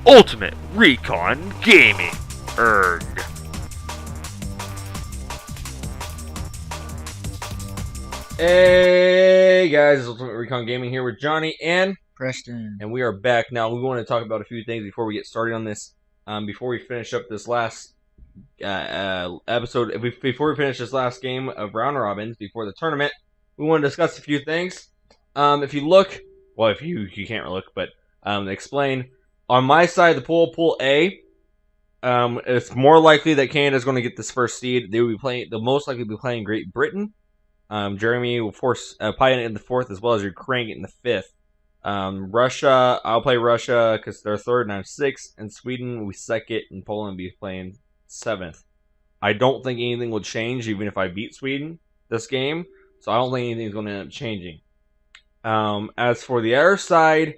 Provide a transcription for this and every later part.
Ultimate Recon Gaming. Erg. Hey guys, it's Ultimate Recon Gaming here with Johnny and Preston. And we are back now. We want to talk about a few things before we get started on this. Before we finish up this last episode, before we finish this last game of round robins before the tournament, we want to discuss a few things. If you look, well, if you can't look, but explain. On my side of the pool A, it's more likely that Canada's going to get this first seed. They will be playing. They'll most likely be playing Great Britain. Germany will force probably in the fourth, as well as Ukraine in the fifth. Russia, I'll play Russia because they're third and I'm sixth, and Sweden will be second, and Poland will be playing seventh. I don't think anything will change even if I beat Sweden this game, so I don't think anything's going to end up changing. As for the other side,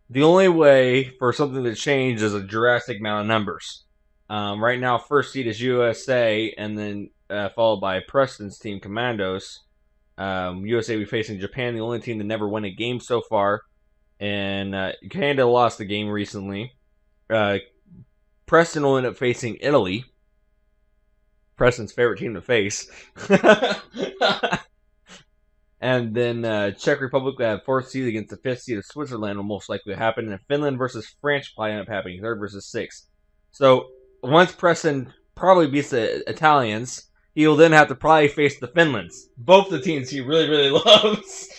the only way for something to change is a drastic amount of numbers. Right now, first seed is USA, and then followed by Preston's team, Commandos. USA will be facing Japan, the only team to never win a game so far. And Canada lost the game recently. Preston will end up facing Italy. Preston's favorite team to face. And then Czech Republic will have fourth seed against the fifth seed of Switzerland will most likely happen. And Finland versus France will probably end up happening, third versus sixth. So once Preston probably beats the Italians, he will then have to probably face the Finlands. Both the teams he really, really loves.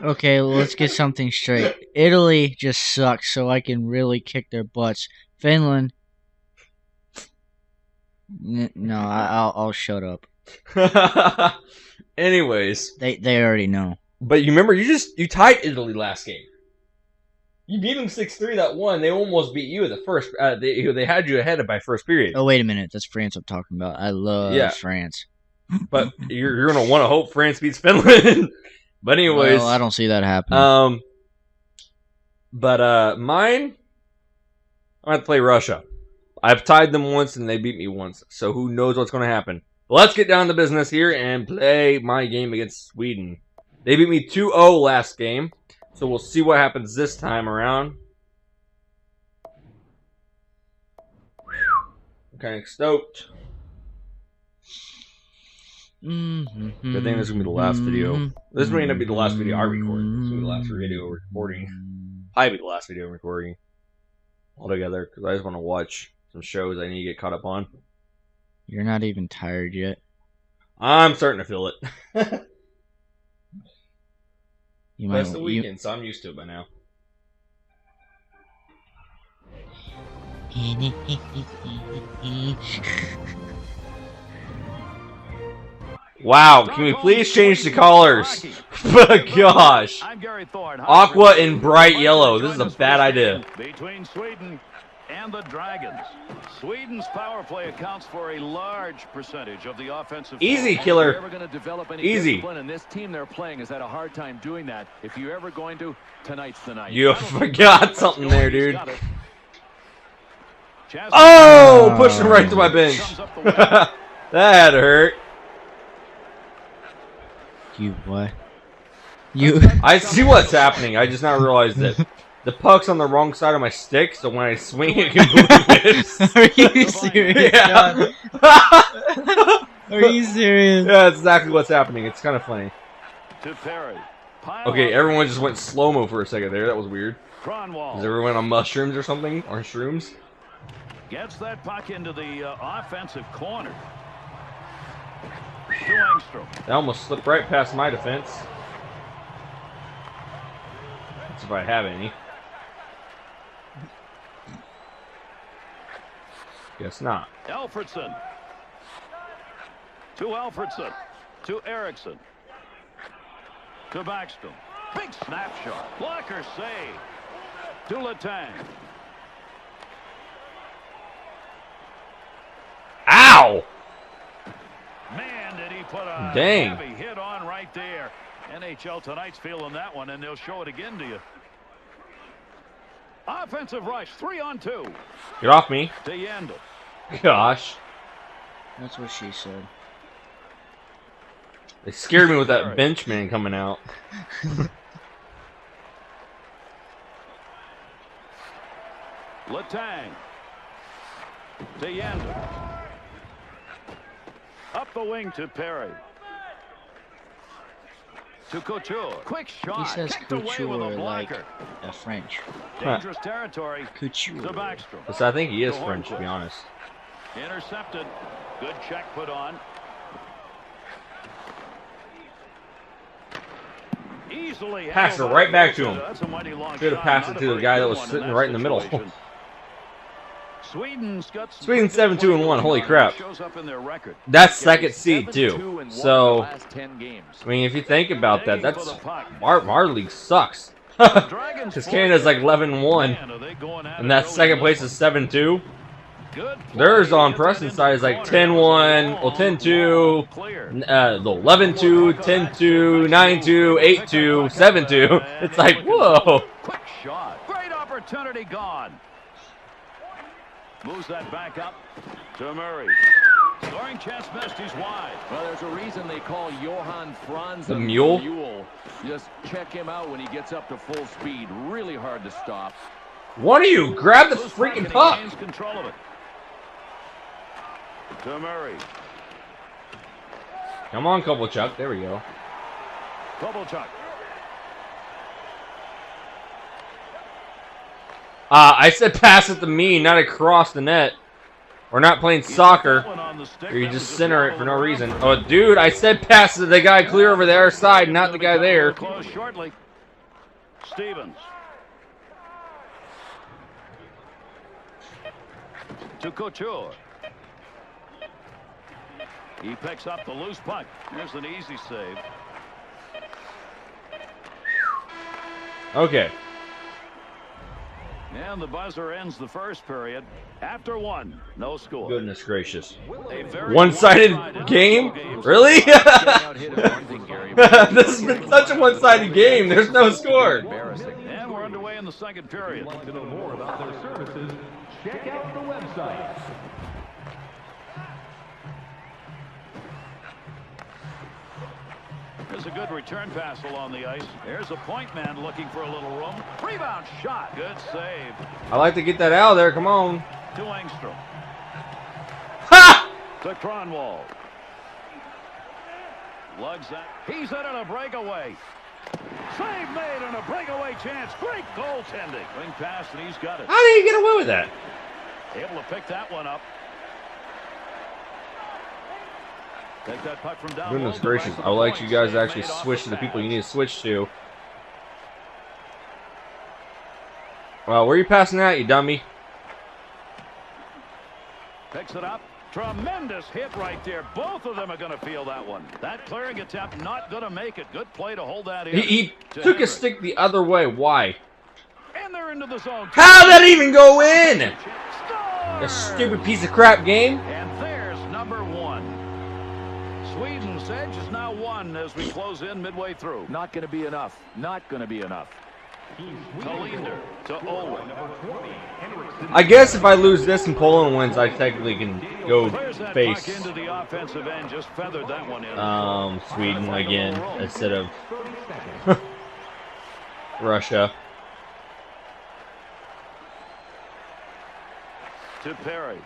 Okay, let's get something straight. Italy just sucks, so I can really kick their butts. Finland, no, I'll shut up. Anyways, they already know. But you remember, you tied Italy last game. You beat them 6-3 that one. They almost beat you at the first. They had you ahead by first period. Oh, wait a minute. That's France I'm talking about. I love France. But you're going to want to hope France beats Finland. But anyways. Well, I don't see that happening. Mine, I'm going to play Russia. I've tied them once and they beat me once. So who knows what's going to happen. Let's get down to business here and play my game against Sweden. They beat me 2-0 last game. So we'll see what happens this time around. I'm kind of stoked. Good thing this is going to be the last video. This may not be the last video I record. This is going to be the last video recording. Probably be the last video recording altogether. Because I just want to watch some shows I need to get caught up on. You're not even tired yet. I'm starting to feel it. It's the weekend, so I'm used to it by now. Wow, can we please change the colors? Gosh. Aqua and bright yellow. This is a bad idea. Between Sweden and the Dragons. Sweden's power play accounts for a large percentage of the offensive. Easy, killer. If you're ever going to develop any Easy. discipline, and this team they're playing has had a hard time doing that. If you're ever going to, tonight's the night. You forgot something there, dude. Oh, pushing right to my bench. That hurt. You what? You. I see what's happening. I just now realized that the puck's on the wrong side of my stick, so when I swing it completely whips. Are you serious? Yeah. Are you serious? Yeah, that's exactly what's happening. It's kind of funny. To Perry. Okay, everyone just went slow-mo for a second there. That was weird. Kronwall. Is everyone on mushrooms or something? Or shrooms? Gets that puck into the offensive corner. To Engstrom. That almost slipped right past my defense. That's if I have any. Guess not. Alfredson. To Alfredson. To Eriksson. To Backstrom. Big snapshot. Blocker save. To Letang. Ow! Man, did he put a Dang. heavy hit on right there. NHL tonight's feeling that one, and they'll show it again to you. Offensive rush, 3-on-2. Get off me. To Yandel. Gosh. That's what she said. They scared me with that benchman coming out. Letang. To Yandel. Up the wing to Perry. To Couture. Quick shot. He says Kicked away with couture a like blocker. a French. Dangerous territory. Couture. To Backstrom. Yes, I think he is French, to be honest. Intercepted. Good check put on. Easily Pass it handled right by back to Couture. him. That's a mighty long Should have shot. passed Not it a to the very guy good that was one sitting that right in the middle. situation. Sweden's got some Sweden pretty good 7-2-1. play Holy going on. crap. Shows up in their record. That's second seed, too. 7-2-1 in So, the last 10 games. I mean, if you think about that, Digging that's... for the puck. Our league sucks. Dragons Because Canada's like 11-1. Man, are they going at And it that early second in place this is 7-2. one. Good play. Theirs on Gets that Preston's into side the is like corner. 10-1, well, 10-2, Clear. 11-2, 10-2, 9-2, 8-2, 7-2. It's like, whoa. Quick shot. Great opportunity gone. Moves that back up to Murray. Scoring chance missed. He's wide. Well, there's a reason they call Johan Franz The mule? Just check him out when he gets up to full speed. Really hard to stop. One of you, grab the Loose freaking and he puck. gains control of it. To Murray. Come on, Kovalchuk. There we go. Kovalchuk. I said pass it to me, not across the net. We're not playing soccer. Or you just center it for no reason. Oh, dude, I said pass it to the guy clear over the other side, not the guy there. Close shortly. Stevens. To Couture. He picks up the loose puck. Here's an easy save. Okay. And the buzzer ends the first period. After one, no score. Goodness gracious. A very One-sided game? Really? This has been such a one-sided game. There's no score. And we're underway in the second period. To know more about their services, check out the website. There's a good return pass along the ice. There's a point man looking for a little room. Rebound shot. Good save. I like to get that out of there. Come on. To Engstrom. Ha! To Kronwall. Lugs that. He's in on a breakaway. Save made on a breakaway chance. Great goaltending. Wing pass, and he's got it. How did he get away with that? Able to pick that one up. Take that puck from down Goodness low. gracious. I would like you guys to actually switch to the people you need to switch to. Well, where are you passing that, you dummy? Picks it up. Tremendous hit right there. Both of them are going to feel that one. That clearing attempt not going to make it. Good play to hold that in. He To took Henrik. his stick the other way. Why? And they're into the zone. How'd that even go in? Score! A stupid piece of crap game. And there's number one. Sweden's edge is now one as we close in midway through. Not going to be enough. Not going to be enough. Kalinder to Owen. I guess if I lose this and Poland wins, I technically can go Clears that face puck into the offensive end. Just feathered that one in. Sweden again instead of Russia. To Perry.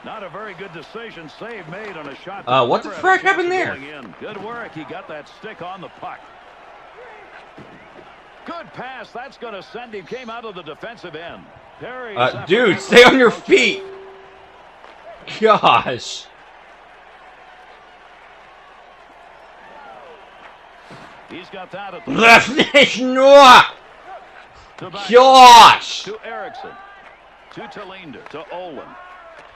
Not a very good decision. Save made on a shot. What the frick happened there? Good work. He got that stick on the puck. Good pass. That's going to send him. Came out of the defensive end. Perry. Dude, stay on your feet. Gosh. He's got that at the Gosh. to Erickson. To Talinder. To Olin.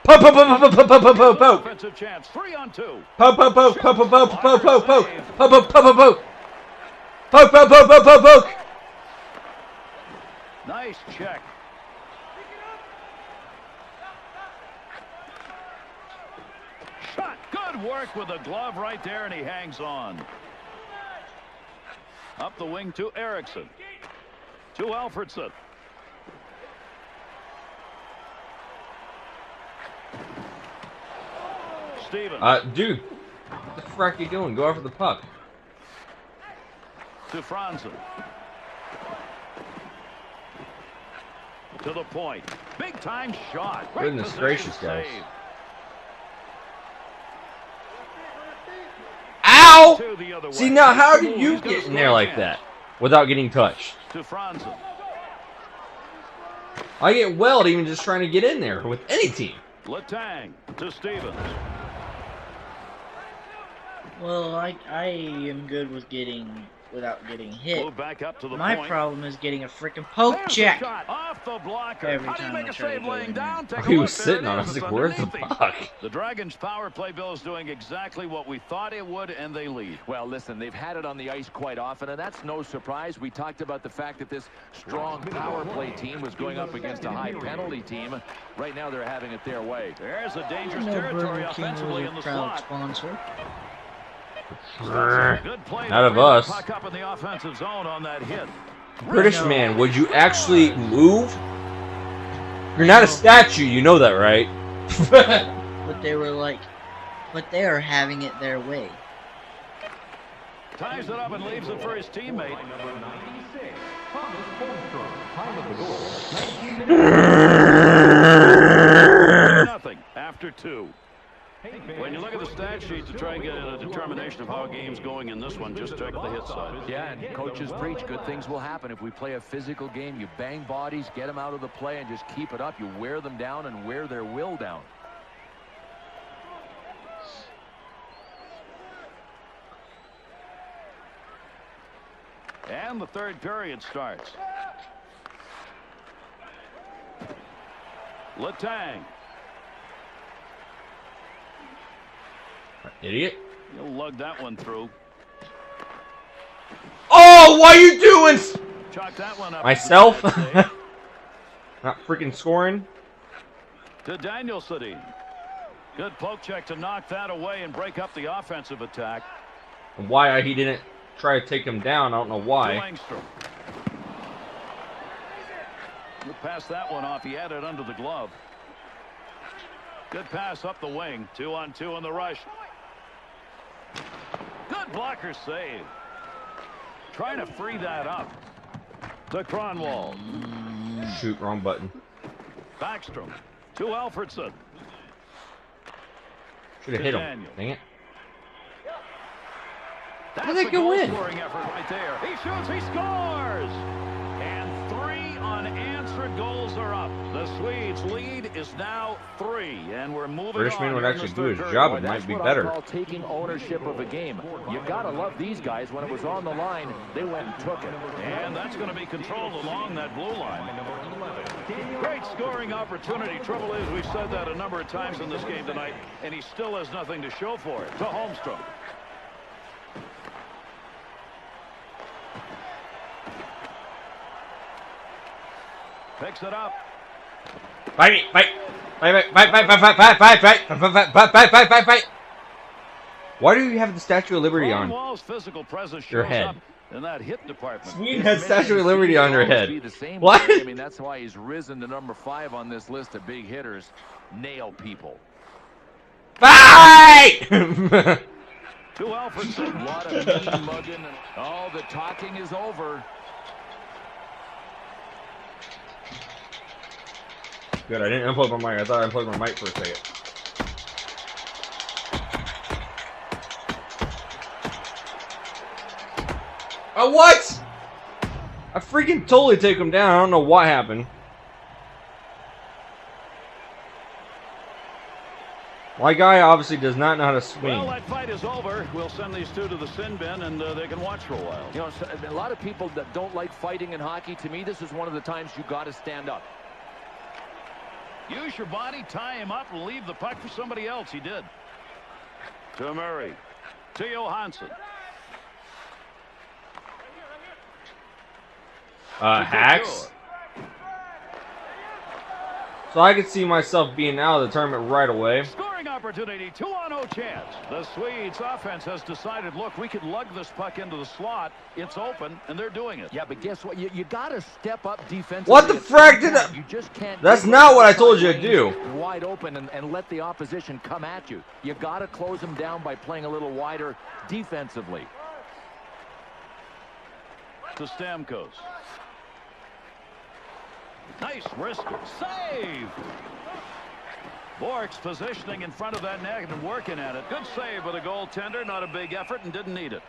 Poke, poke, poke, poke, poke, poke, poke, poke. Offensive chance. 3-on-2. Poke, poke, poke, poke, poke, poke, poke, poke, poke, poke, poke, poke, poke. Poke, poke, poke, poke, poke, poke. Nice check. Shot. Good work with the glove right there, and he hangs on. Up the wing to Erickson. To Alfredson. Stevens. Dude, what the frick are you doing? Go after the puck. To Franzen. to the point. Big time shot. Great Goodness position gracious, guys. save. Ow! To the other See, way. now how He's did you gonna get in score there like again. that without getting touched? To Franzen. I get welled even just trying to get in there with any team. Letang to Stevens. Well, I am good with without getting hit. Move back up to the My point. problem is getting a freaking poke There's the check. shot off the blocker. Every How do you time make I a try to save go laying in there. down? Take a He look. was There sitting it on it. I is. was It's like, where's the underneath him. puck? The Dragons' power play, Bill, is doing exactly what we thought it would, and they lead. Well, listen, they've had it on the ice quite often, and that's no surprise. We talked about the fact that this strong power play team was going up against a high penalty team. Right now, they're having it their way. There's a dangerous No, territory Burger King offensively was in a the proud slot. sponsor. Good play. Not to of free the us. puck up in the offensive zone on that hit. British No. man, would you actually move? You're not a statue, you know that, right? But they were like, but they are having it their way. Ties it up and leaves it for his teammate. Number 96, Thomas Holmstrom. Time of the goal, 19 Nothing after 2. When you look at the stat sheet to try and get a determination of how a game's going in this one, just check the hit side. Yeah, and coaches preach good things will happen if we play a physical game. You bang bodies, get them out of the play, and just keep it up. You wear them down and wear their will down. And the third period starts. Letang. Idiot. He'll lug that one through. Oh, what are you doing? Chalk that one up. Myself? Not freaking scoring. To Daniel Sedin. Good poke check to knock that away and break up the offensive attack. Why he didn't try to take him down, I don't know To why. Langstrom. He'll pass that one off. He had it under the glove. Good pass up the wing. 2-on-2 in the rush. Good blocker save. Trying to free that up. To Cronwall. Shoot, wrong button. Backstrom. To Alfredson. Should have hit him. Daniel. Dang it. That's How'd they the go in? goal-scoring effort right there. He shoots, he scores! And 3 unanswered goals are up. The Swedes' lead is now 3, and we're moving British on. man would here in actually this do his third job. period. It might That's be what better. I call taking ownership of a game. You gotta love these guys. When it was on the line, they went and took it. And that's going to be controlled along that blue line. Great scoring opportunity. Trouble is, we've said that a number of times in this game tonight, and he still has nothing to show for it. To Holmstrom. Picks it up. Fight me! Fight! Fight! Fight! Why do you have the Statue of Liberty on? Wall's physical presence Your shows head. up in that hit department. Sweden has Statue of Liberty on your head. Be the same What? player. I mean, that's why he's risen to number 5 on this list of big hitters. Nail people. Fight! To Alfredson. A lot of mean mugging. And all the talking is over. Good, I didn't unplug my mic. I thought I unplugged my mic for a second. Oh, what? I freaking totally take him down. I don't know what happened. My guy obviously does not know how to swing. Well, that fight is over. We'll send these two to the sin bin, and they can watch for a while. You know, a lot of people that don't like fighting in hockey, to me, this is one of the times you got to stand up. Use your body, tie him up, and leave the puck for somebody else. He did. To Murray. To Johansson. Hacks. So I could see myself being out of the tournament right away. Scoring opportunity, 2-on-0 chance. The Swedes offense has decided, look, we could lug this puck into the slot. It's open, and they're doing it. Yeah, but guess what? You got to step up defensively. What the frack did I... You just can't. That's get not what I outside told you to lanes do. Wide open and let the opposition come at you. You got to close them down by playing a little wider defensively. To Stamkos. Nice wrister. Save! Bork's positioning in front of that net and working at it. Good save by the goaltender. Not a big effort and didn't need it.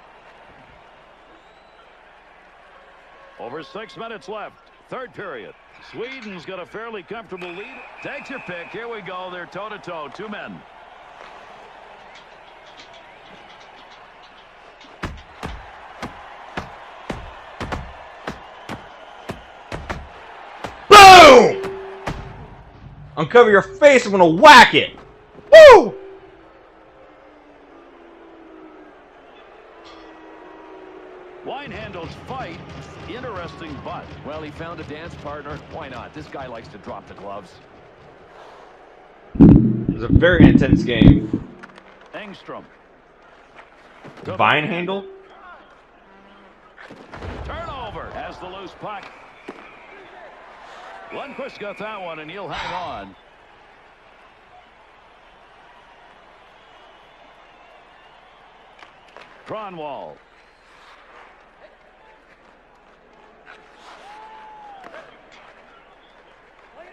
Over 6 minutes left. Third period. Sweden's got a fairly comfortable lead. Take your pick. Here we go. They're toe-to-toe. Two men. Boom! Uncover your face. I'm gonna whack it. Woo! Winehandle's fight. Interesting butt. Well, he found a dance partner. Why not? This guy likes to drop the gloves. It was a very intense game. Engstrom. Vine handle? Turnover. Has the loose puck. Lundqvist got that one, and he'll hang on. Kronwall.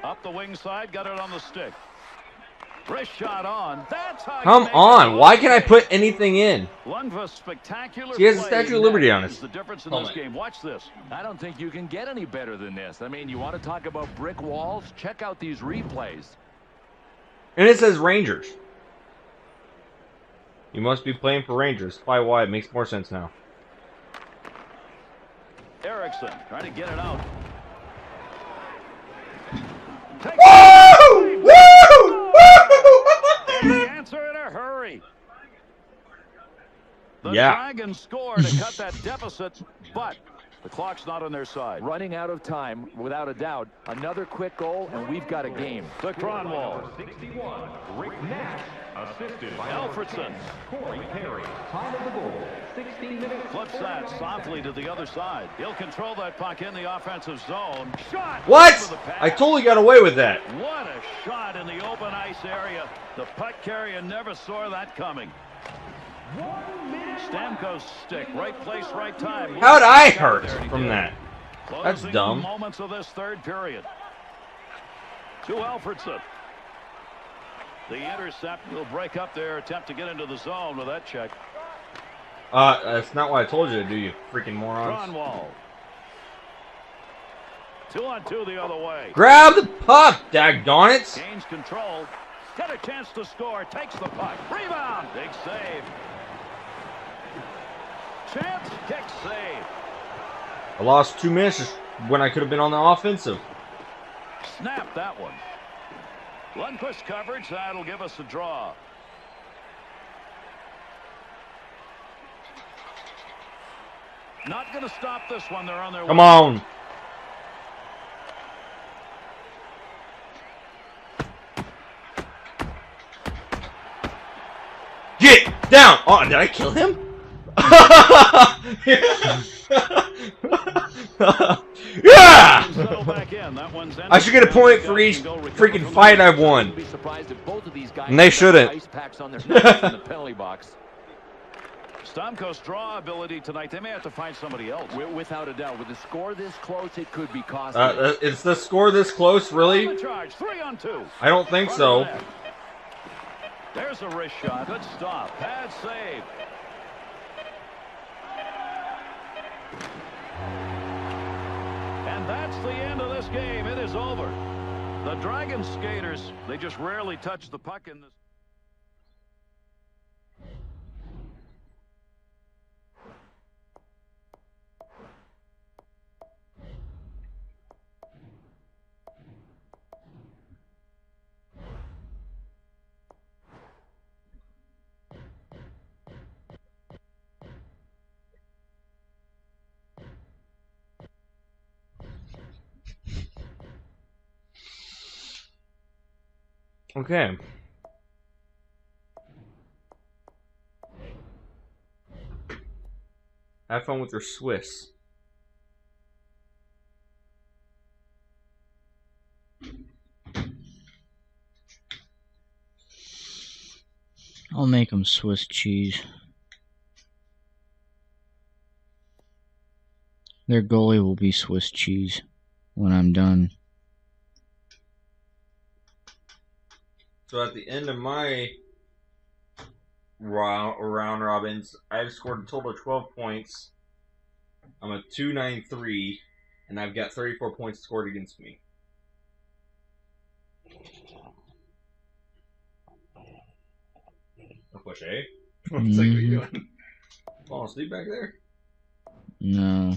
Up the wing side, got it on the stick. Wrist shot on. That's how Come on. Why can't I put anything in? Lundqvist spectacular. He has a play. Statue of Liberty on That it. is the difference in Hold this on. game. Watch this. I don't think you can get any better than this. I mean, you want to talk about brick walls? Check out these replays. And it says Rangers. You must be playing for Rangers. Probably why it makes more sense now. Erickson trying to get it out. Woo! Woo! And the answer in a hurry. The Yeah. Dragons score to cut that deficit, but the clock's not on their side. Running out of time, without a doubt. Another quick goal, and we've got a game. To Kronwall. 61, Rick Nash. Assisted by Alfredson. Corey Perry. Time of the goal, 16 minutes. Flips that softly to the other side. He'll control that puck in the offensive zone. Shot. What? Over the pass. I totally got away with that. What a shot in the open ice area. The puck carrier never saw that coming. Stamkos' stick. Right place, right time. How'd I hurt from that? That's Closing dumb. moments of this third period. To Alfredson. The intercept will break up their attempt to get into the zone with that check. That's not what I told you to do, you freaking morons. Kronwall. 2-on-2 the other way. Grab the puck, daggone it! Gains control. Got a chance to score. Takes the puck. Rebound. Big save. Chance. Kick save. I lost 2 minutes when I could have been on the offensive. Snap that one. Lundqvist coverage. That'll give us a draw. Not going to stop this one. They're on their way. Come on. Get down! Oh, did I kill him? Yeah! Settle back in. That one's ended. I should get a point for each freaking fight I've won. Be surprised if both of these guys And they got shouldn't. Ice packs on their necks in the penalty box. Stamkos' draw ability tonight. They may have to find somebody else. Without a doubt, with the score this close, it could be costly. Is the score this close, On really? the charge. 3-on-2. I don't think so. There's a wrist shot. Good stop. Bad save. And that's the end of this game. It is over. The Dragon skaters, they just rarely touch the puck in this. Okay. Have fun with your Swiss. I'll make them Swiss cheese. Their goalie will be Swiss cheese when I'm done. So at the end of my round robins, I've scored a total of 12 points. I'm a 293, and I've got 34 points scored against me. A push, eh? What's like, what are you doing? Falling asleep back there? No.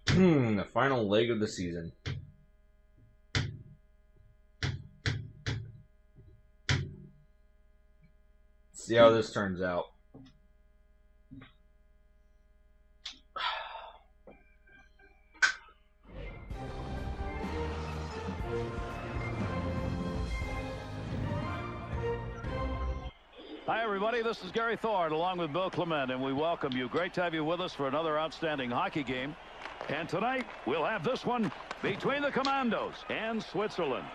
The final leg of the season. See how this turns out. Hi, everybody. This is Gary Thorne along with Bill Clement, and we welcome you. Great to have you with us for another outstanding hockey game. And tonight, we'll have this one between the Commandos and Switzerland.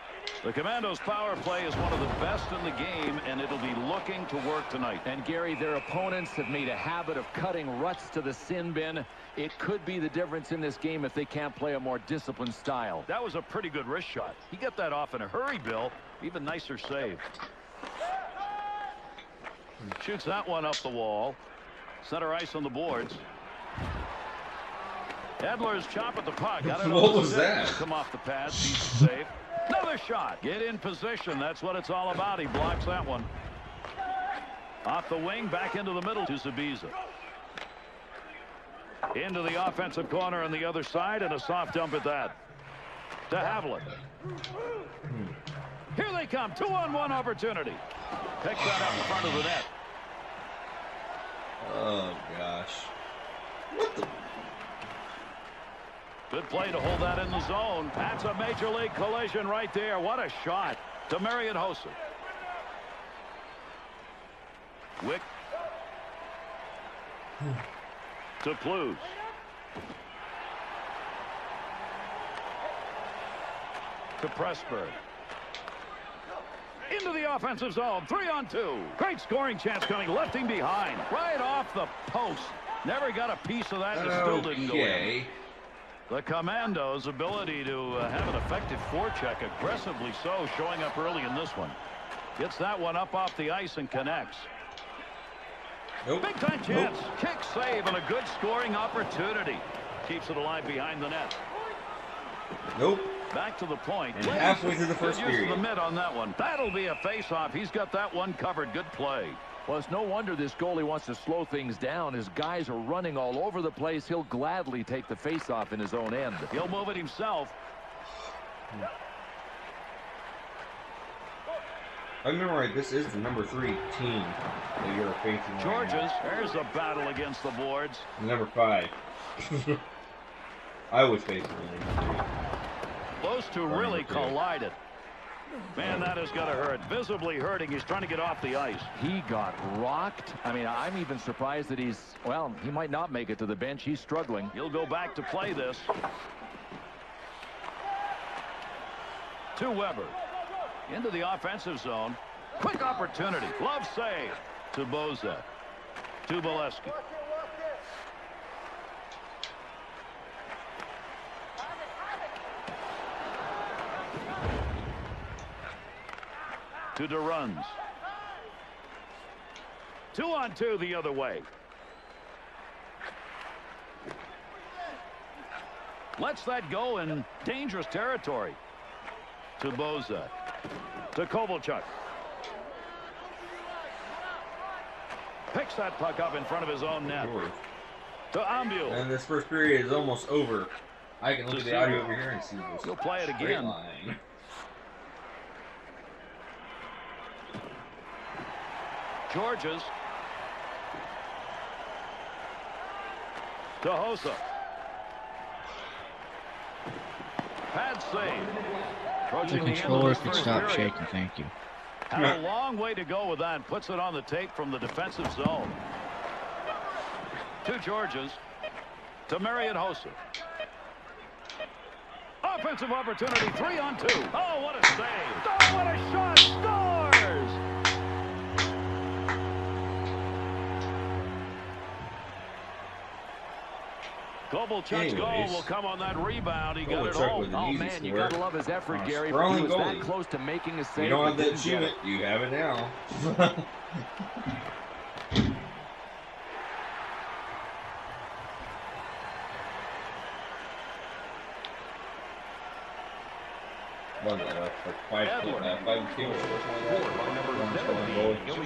The Commandos' power play is one of the best in the game, and it'll be looking to work tonight. And, Gary, their opponents have made a habit of cutting ruts to the sin bin. It could be the difference in this game if they can't play a more disciplined style. That was a pretty good wrist shot. He got that off in a hurry, Bill. Even nicer save. Shoots that one up the wall. Center ice on the boards. Edler's chop at the puck. Got it. What was that? Come off the pads. He's safe. Another shot. Get in position. That's what it's all about. He blocks that one. Off the wing, back into the middle to Zabiza. Into the offensive corner on the other side, and a soft dump at that. To Havlin. Here they come. 2-on-1 opportunity. Picks that up in front of the net. Oh, gosh. What the? Good play to hold that in the zone. That's a major league collision right there. What a shot to Marion Hossa. Wick to Clues. To Pressburg. Into the offensive zone. 3-on-2. Great scoring chance coming. Left him behind. Right off the post. Never got a piece of that. And still didn't go in. The Commandos' ability to have an effective forecheck, aggressively so, showing up early in this one. Gets that one up off the ice and connects. Nope. Big time chance. Nope. Kick save and a good scoring opportunity. Keeps it alive behind the net. Nope. Back to the point. And halfway through the first period. Use of the mid on that one. That'll be a face-off. He's got that one covered. Good play. Well, it's no wonder this goalie wants to slow things down. His guys are running all over the place. He'll gladly take the face-off in his own end. He'll move it himself. I remember right, this is the number 3 team that you're facing. Georges, there's a battle against the boards. Number 5. I was facing the number 3. Those two really collided. Man, that has got to hurt. Visibly hurting. He's trying to get off the ice. He got rocked. I mean, I'm even surprised that he might not make it to the bench. He's struggling. He'll go back to play this. To Weber. Into the offensive zone. Quick opportunity. Glove save. To Bozak. To Bolesky. To DeRuns. 2-on-2 the other way. Lets that go in dangerous territory. To Bozak. To Kovalchuk. Picks that puck up in front of his own net. To Ambient. And this first period is almost over. I can look at the audio over here and see this. He'll play it again. Line. Georges. To Hossa. Pad save. The controller could stop shaking, thank you. Had a long way to go with that. Puts it on the tape from the defensive zone. To Georges. To Marion Hossa. Offensive opportunity. 3-on-2. Oh, what a save. Oh, what a shot. Scores! Kovalchuk's goal will come on that rebound. He got it home. Oh, man, you got to love his effort, Gary. He was that close to making a save. You don't have that achievement. You have it now.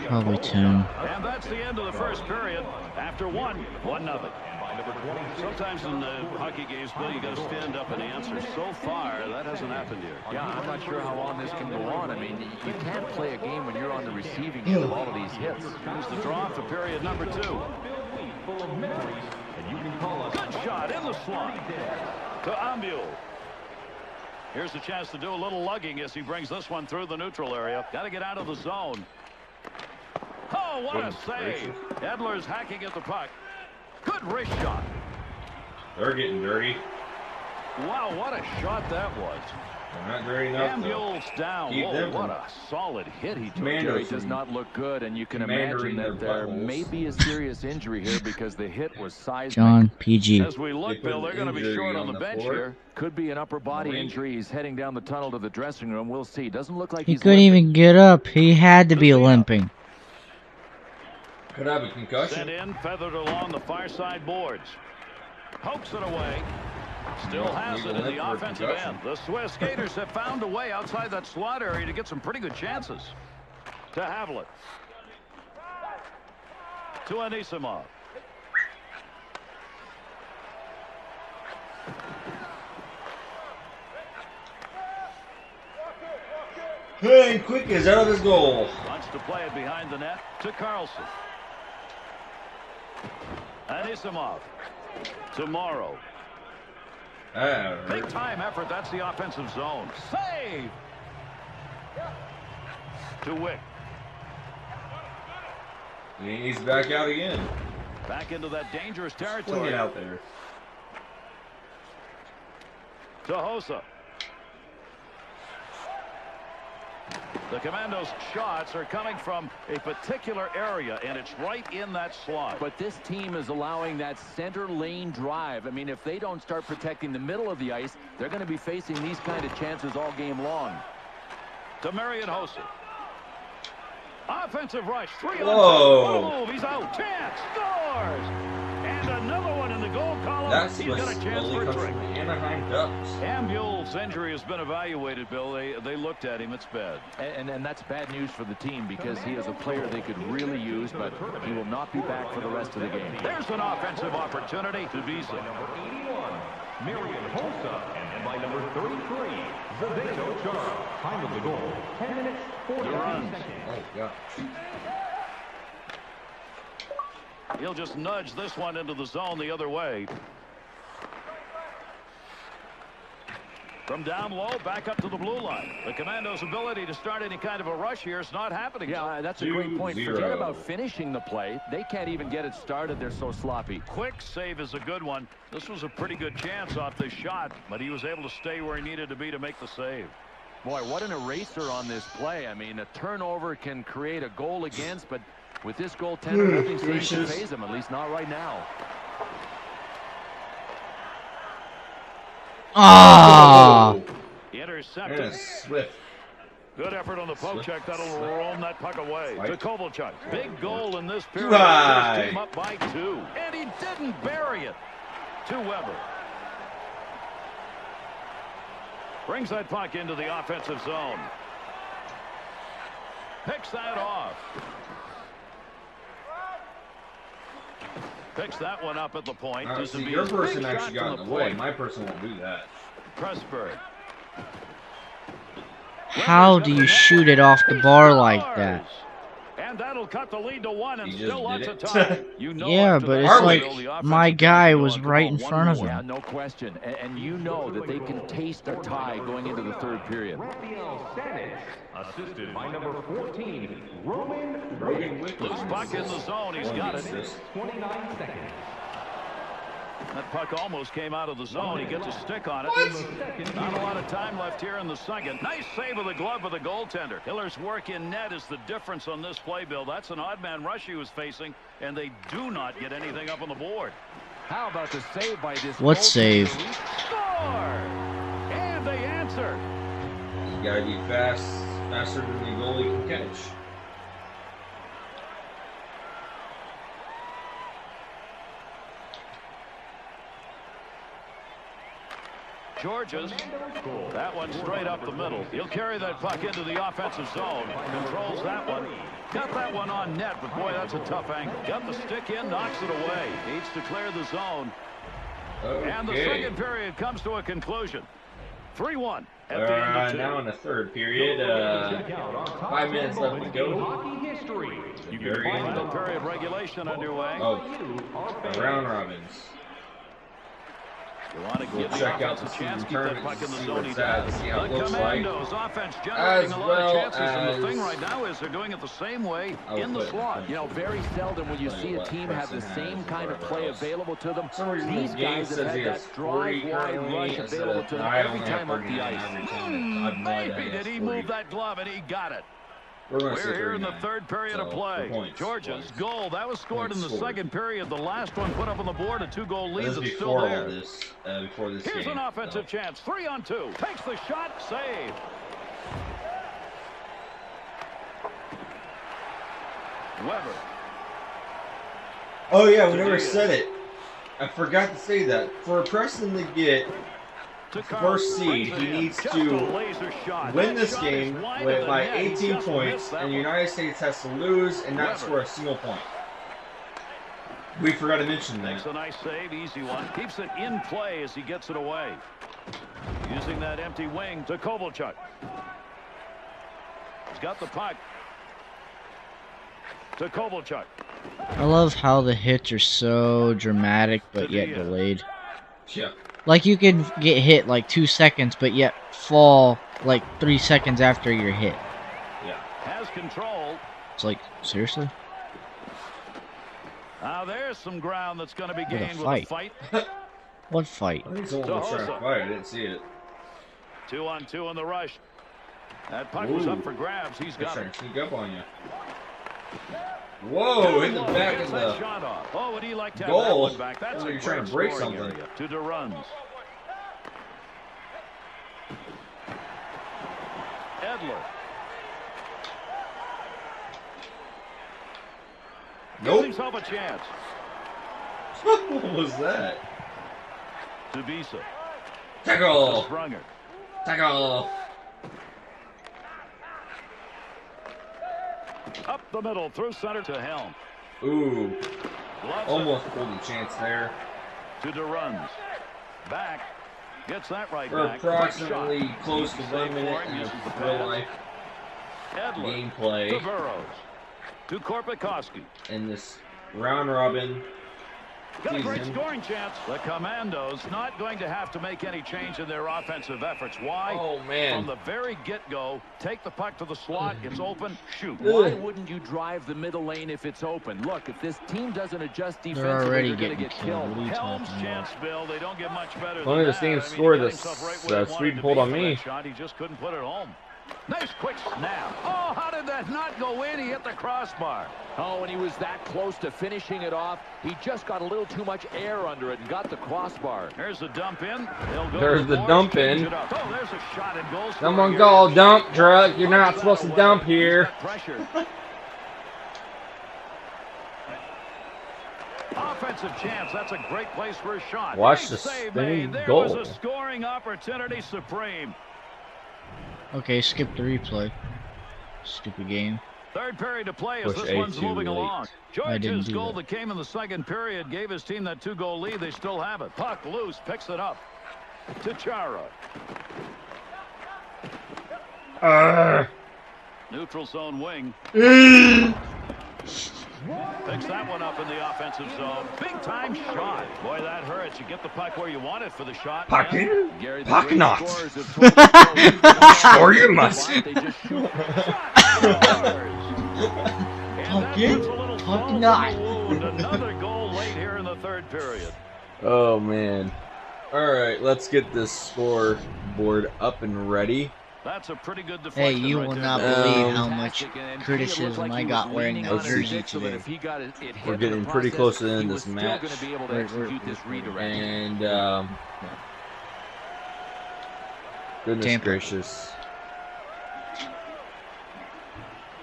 Probably 10. And that's the end of the first period. After 1-0. Sometimes in hockey games, Bill, you got to stand up and answer. So far, that hasn't happened here. Yeah, I'm not sure how long this can go on. I mean, you can't play a game when you're on the receiving end of all of these hits. Here's the draw for period number 2. Good shot in the slot to Ambient. Here's a chance to do a little lugging as he brings this one through the neutral area. Got to get out of the zone. Oh, what a save. Edler's hacking at the puck. Good wrist shot. They're getting dirty. Wow, what a shot that was. They're not dirty enough. Ambule's down. Whoa, what a solid hit he took. Gary does not look good, and you can imagine that there may be a serious injury here because the hit was seismic. John, PG. As we look, Bill, they're going to be short on the bench here. Could be an upper body injury. He's heading down the tunnel to the dressing room. We'll see. Doesn't look like He he's couldn't limping. even get up. He had to be limping. Could have a concussion. Sent in, feathered along the far side boards. Pokes it away. Still has it in the offensive end. The Swiss skaters have found a way outside that slot area to get some pretty good chances. To Havlet. To Anisimov. Hey, quick is out of his goal. Wants to play it behind the net to Carlson. Anisimov. Tomorrow. Big time effort. That's the offensive zone. Save. To Wick. He's back out again. Back into that dangerous territory. Swing it out there. To Hossa. The Commandos' shots are coming from a particular area, and it's right in that slot. But this team is allowing that center lane drive. I mean, if they don't start protecting the middle of the ice, they're going to be facing these kind of chances all game long. To Marion Hossa. Offensive rush. 3 on 2. Whoa. Move. He's out. Chance. Scores. And another one in the goal column. That's He's got a chance for a trick. Anaheim Ducks. Ambule's injury has been evaluated, Bill. They looked at him. It's bad. And that's bad news for the team because he is a player they could really use, but he will not be back for the rest of the game. There's an offensive opportunity to Visa. Number 81, Marion Hossa, and by number 33, Zdeno Chara. Time of the goal, 10 minutes, 43 seconds. Oh, God. He'll just nudge this one into the zone the other way. From down low, back up to the blue line. The Commandos' ability to start any kind of a rush here is not happening. Yeah, that's a great point. Forget about finishing the play. They can't even get it started. They're so sloppy. Quick save is a good one. This was a pretty good chance off this shot, but he was able to stay where he needed to be to make the save. Boy, what an eraser on this play. I mean, a turnover can create a goal against, but with this goaltender, nothing seems to phase him, at least not right now. Ah! Intercepted. Swift. Good effort on the poke check. That'll roam that puck away. To Kovalchuk. Big goal in this period. Right. Team up by 2. And he didn't bury it. To Weber. Brings that puck into the offensive zone. Picks that off. Picks that one up at the point. See, your person actually got in the way. My person won't do that. Pressburg. How do you shoot it off the bar like that? And that'll cut the lead to 1 and still lots of it. time. You know Yeah, but it's like my guy was right in front of Yeah, him. no question. And you know that they can taste a tie going into the third period. Raphael Stanic, assisted by number 14, Roman Loose puck in the zone. He's got it. 29 seconds. That puck almost came out of the zone. He gets a stick on it. Not a lot of time left here in the second. Nice save of the glove of the goaltender. Hiller's work in net is the difference on this play, Bill. That's an odd man rush he was facing, and they do not get anything up on the board. How about the save by this? What save? Score! And they answer. You gotta be faster than the goalie can catch. Georges, that one straight up the middle. He'll carry that puck into the offensive zone. Controls that one. Got that one on net, but boy, that's a tough angle. Got the stick in, knocks it away. Needs to clear the zone. Okay. And the second period comes to a conclusion. 3-1 at the end of 2. Now in the third period, 5 minutes left to go. Hockey history. You can Very find Final period regulation underway. Oh, round robins. You want to We'll give the check out offense the a chance, keep tournament that puck in to the see zone. what's at, see how it The looks like. Commandos offense generating a lot of chances, and the thing as- right now is they're doing it the same way I'll in the put- slot. You know, very seldom will you see a team have the same kind of play available to them. For some reason, These this game guys have says had he has that 40 drive wide currently rush instead available of to them I every only have time up the 39 ice. every time. I've no idea Maybe he has did he 40. move that glove, and he got it. We're gonna We're say here in the 39. third period of So, play. for points, Georges' points. goal, that was scored in the Points scored. second period. The last one put up on the board, a 2-goal lead This is that's still before all there. this. Before this Here's game. an offensive chance. 3-on-2. Takes the shot. Save. Weber. Oh yeah, we never said it. I forgot to say that. For Preston to get To first seed, he needs to win this game by 18 points, and the United States has to lose and not score a single point. We forgot to mention that. Makes a nice save, easy one. Keeps it in play as he gets it away. Using that empty wing to Kovalchuk. He's got the puck. To Kovalchuk. I love how the hits are so dramatic but yet delayed. Yeah. Like you can get hit like 2 seconds but yet fall like 3 seconds after you're hit. Yeah. Has control. It's like, seriously? Now there's some ground that's going to be What a gained with a fight. fight. What fight? I think someone was trying to fight. I didn't see it. 2-on-2 in the rush. That puck was up for grabs. He's They're got trying it. to sneak up on you. Whoa! Hit the back Gets of that the shot off. Oh, would he like to have goal. that one back? That's Oh, a you're trying great to break scoring something. area. To DeRuns. Edler. Gives Nope. himself a chance. What was that? To Bisa. To Tackle! Sprunger. Tackle! Up the middle, through center to Helm. Ooh, Gloves almost pulled a chance there. it to DeRuns. Back. Gets that right We're back. approximately Shot. close to 1 minute Save for him, uses the of pass. real life Edler. gameplay To Burrows. To Korpikoski. in this round robin Got a great season. scoring chance. The Commandos not going to have to make any change in their offensive efforts. Why? Oh From man, the very get-go, take the puck to the slot. It's open. Shoot. Why wouldn't you drive the middle lane if it's open? Look, if this team doesn't adjust defensively, already they're going to getting get killed. killed. What are you Helm's talking chance, about? Bill. They don't get much better Only than the same that. score he got this- himself right where he Swede wanted to pulled be on for me. that shot. He just couldn't put it home. Nice quick snap. Oh, how did that not go in? He hit the crossbar. Oh, and he was that close to finishing it off. He just got a little too much air under it and got the crossbar. There's the dump in. They'll go There's to the boards, dump change in. it up. Oh, there's a shot and goal. someone scoring call area. dump truck. You're not Punch supposed that to away. dump He's here. got pressure. Offensive chance. That's a great place for a shot. Watch Great the save spinning made. There goal. was a scoring opportunity supreme. Okay, skip the replay. Stupid game. Third period to play as Push this one's A2 moving late. along. I didn't George's do goal that. that came in the second period gave his team that 2-goal lead. They still have it. Puck loose, picks it up. To Chara. Neutral zone wing. Picks that one up in the offensive zone. Big time shot. Boy, that hurts. You get the puck where you want it for the shot. Puck and in? Gary, the Puck great not. scorers have told us so. Score you must. They just shoot. Puck in, puck not. Another goal late here in the third period. Oh man. All right, let's get this scoreboard up and ready. That's a pretty good Hey, deflection you right will there. not believe how much criticism I got wearing that Let's see. jersey today. We're getting pretty close to the end of this match. And, goodness Tampa. gracious.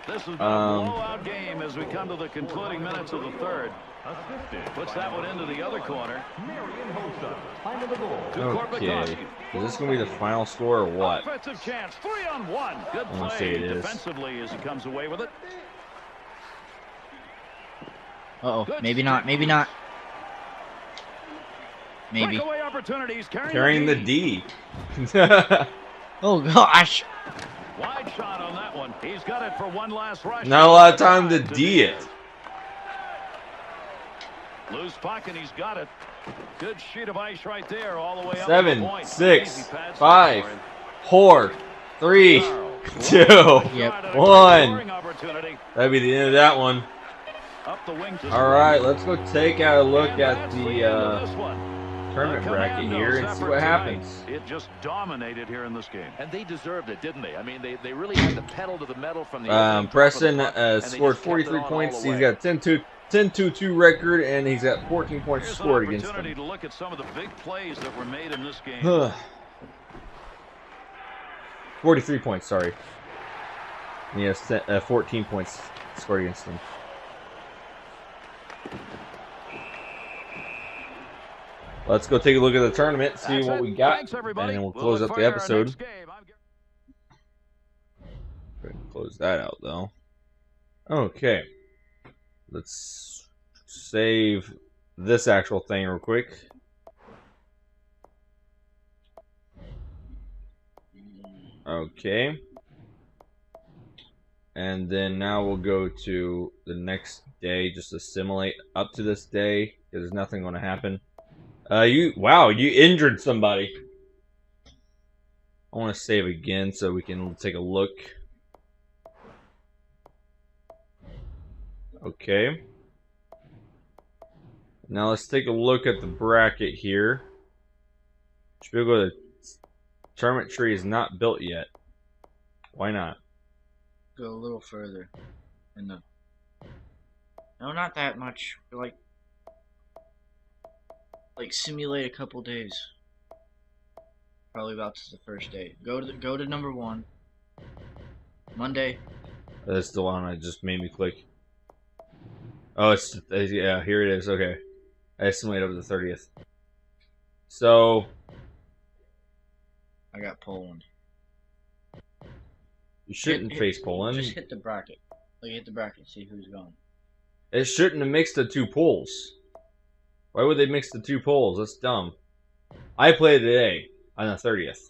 This has been a blowout game as we come to the concluding minutes of the third. Puts that one into the other corner. Okay. Is this going to be the final score or what? Offensive chance, 3-on-1. Good I'm gonna say play it is. defensively as he comes away with it. Uh-oh, maybe not, maybe not. Maybe. Breakaway opportunities, Carrying the D. Oh, gosh. Wide shot on that one. He's got it for one last rush. Not a lot of time to D it. Loose puck, and he's got it. Good sheet of ice right there, all the way up to the 7, point. 6, Easy pass 5, for him. 4, 3, 2, Yep. 1. Opportunity. That'd be the end of that one. Up the wing to All right, let's go take a look And at that's the end of this one. tournament The bracket Commandos here and see effort what tonight, happens. It just dominated here in this game. And they deserved it, didn't they? I mean, they really had the pedal to the metal from the opening top of the Preston puck, and they scored just kept it 43 on all points. the He's way. got 10-2 record, and he's got 14 points Here's scored an against opportunity them. to look at some of the big plays that were made in this game. 43 points, sorry. And he has 14 points scored against them. Let's go take a look at the tournament, see That's what it. we got, Thanks, and everybody. then we'll We'll close look up for the you our episode. next game. Go ahead and close that out, though. Okay. Let's save this actual thing real quick. Okay. And then now we'll go to the next day, just to simulate up to this day. There's nothing going to happen. Wow, you injured somebody. I want to save again so we can take a look. Okay. Now let's take a look at the bracket here. Should we go to the tournament tree is not built yet. Why not? Go a little further. No, not that much. Like simulate a couple days. Probably about to the first day. Go to number 1. Monday. That's the one I just made me click. Oh, yeah, here it is. Okay. I simulate over the 30th. So, I got Poland. you shouldn't face Poland. Just hit the bracket. Hit the bracket, see who's going. It shouldn't have mixed the two pools. Why would they mix the two pools? That's dumb. I played today on the 30th.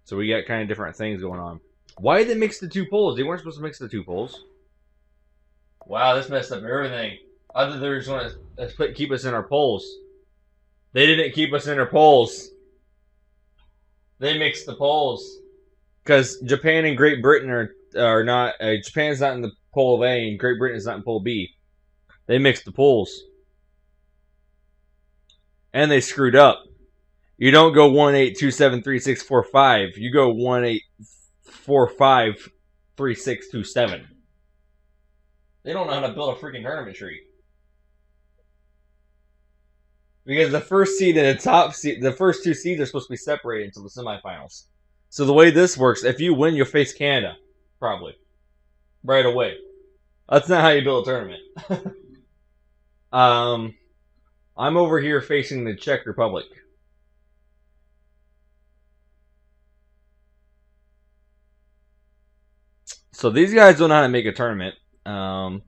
So we got kind of different things going on. Why did they mix the two pools? They weren't supposed to mix the two pools. Wow, this messed up everything. I thought they were just going to keep us in our polls. They didn't keep us in our polls. They mixed the polls. Because Japan and Great Britain are not... Japan's not in the poll of A, and Great Britain is not in poll B. They mixed the polls. And they screwed up. You don't go 1-8-2-7-3-6-4-5. You go 1-8-4-5-3-6-2-7. They don't know how to build a freaking tournament tree. Because the first seed and the top seed, the first two seeds are supposed to be separated until the semifinals. So the way this works, if you win, you'll face Canada. Probably. Right away. That's not how you build a tournament. I'm over here facing the Czech Republic. So these guys don't know how to make a tournament. That's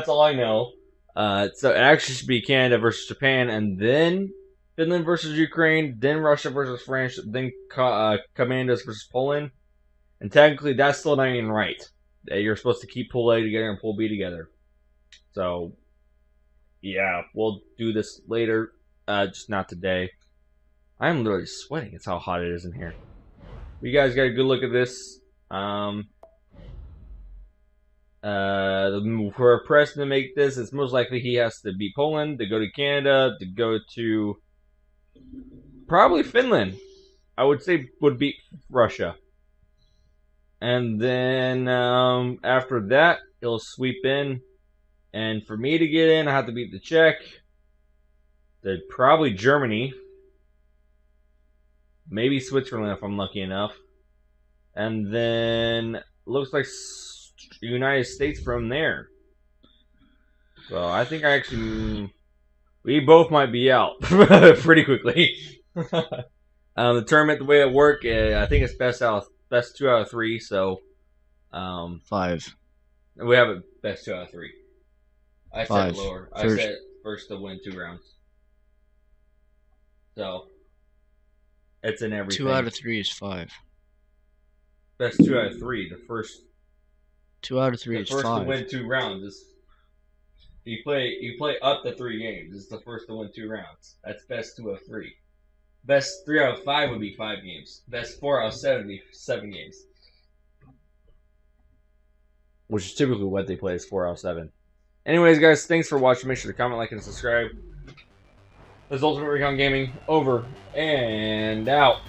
all I know. So it actually should be Canada versus Japan, and then Finland versus Ukraine, then Russia versus France, then Commandos versus Poland. And technically, that's still not even right. You're supposed to keep Pool A together and Pool B together. So, yeah, we'll do this later. Just not today. I'm literally sweating. It's how hot it is in here. You guys got a good look at this. For Preston to make this, it's most likely he has to beat Poland, to go to Canada, to go to probably Finland. I would say would beat Russia. And then after that, it'll sweep in. And for me to get in, I have to beat the Czech. Then probably Germany. Maybe Switzerland if I'm lucky enough. And then looks like United States from there. So I think I actually... We both might be out pretty quickly. The tournament, the way it worked, I think it's best 2 out of 3. So 5. We have it best 2 out of 3. I said 5. lower. I said first to win 2 rounds. So it's in everything. 2 out of 3 is 5. Best 2 out of 3. The first 2 out of 3 is 5. The first to win 2 rounds is you play up to 3 games. This is the first to win 2 rounds. That's best 2 out of 3. Best 3 out of 5 would be 5 games. Best 4 out of 7 would be 7 games. Which is typically what they play is 4 out of 7. Anyways, guys, thanks for watching. Make sure to comment, like, and subscribe. This is Ultimate Recon Gaming, over and out.